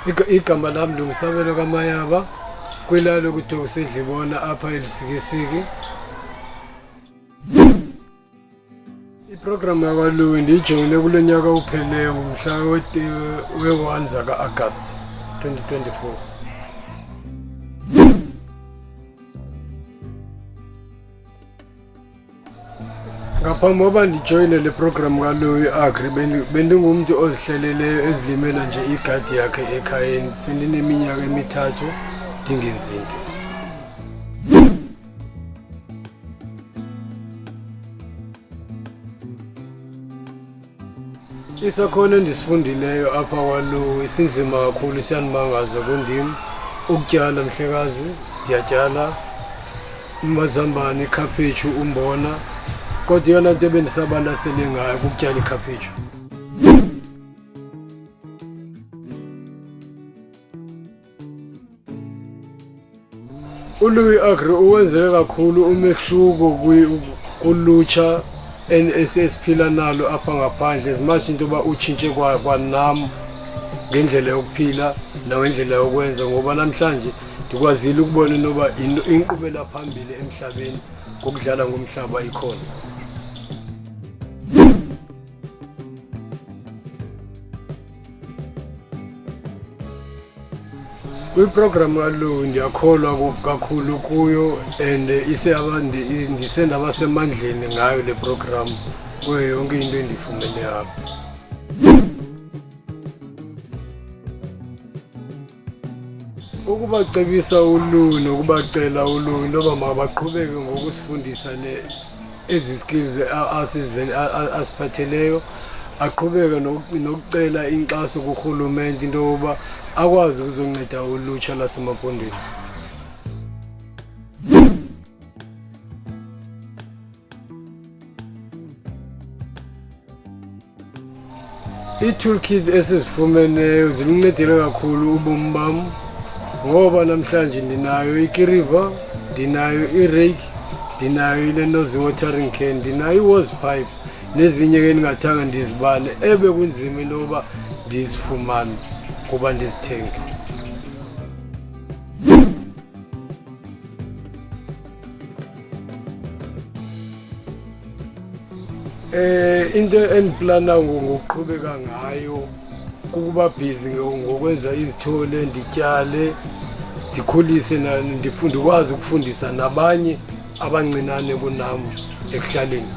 Igama lami Lungisabelo kaMayaba kwilalo kuDoku Sedlibona apha eLisikisiki. Iprogramu yakwaLuwi ndiyijoyine kule nyaka upheleyo ngomhla we-1 zaka-Agasti 2024. Ngaphambi kokuba ndijoyine le programu kaLuwi Agri bendingumuntu ozihleleleyo ezilimela nje igadi yakhe ekhayeni sengineminyaka emithathu ndingenzi nto. Isakhono endisifundileyo apha kwaLuwi sinzima kakhulu, siyanimangaza kundimi. Ukutyala mhlekazi, ndiyatyala amazambane, ikhaphetshu, umbona, kodwa iyona nto ebendisabalasele ngayo kukutyala ikhaphetshu. uLuwi Agri uwenzeke kakhulu umehluko kulutsha esiphila nalo apha ngaphandle, as much into yoba utshintshe kwanam ngendlela yokuphila nangendlela yokwenza, ngoba namhlanje ndikwazile ukubona inoba inkqubela phambili emhlabeni ngokudlala ngomhlaba ikhona. Kwiprogramu kaLuwi ndiyakholwa kakhulu kuyo and ndisendabasemandleni ngayo le programu kuyo yonke into endiyifumene apha. Ukubacebisa uLuwi nokubacela uLuwi intoba makabaqhubeke ngokusifundisa ezi skills asiphatheleyo, aqhubeke nokucela inkxaso kurhulumente into yokuba akwazi ukuzonceda ulutsha lasemapondweni. Ii-toolkit esizifumeneyo zilincedile kakhulu ubomi bam, ngoba namhlanje ndinayo ikiriva, ndinayo irake, ndinayo ile nozi watering can, ndinayo i-hose pipe nezinye ke endingathanga ndizibale ebekunzima into yoba ndizifumane kuba ndizithenge. Into endiplana ngokuqhubeka ngayo kukuba bhizi ngokwenza izithole, ndityale, ndikhulise ndikwazi ukufundisa nabanye abancinane kunam ekuhlaleni.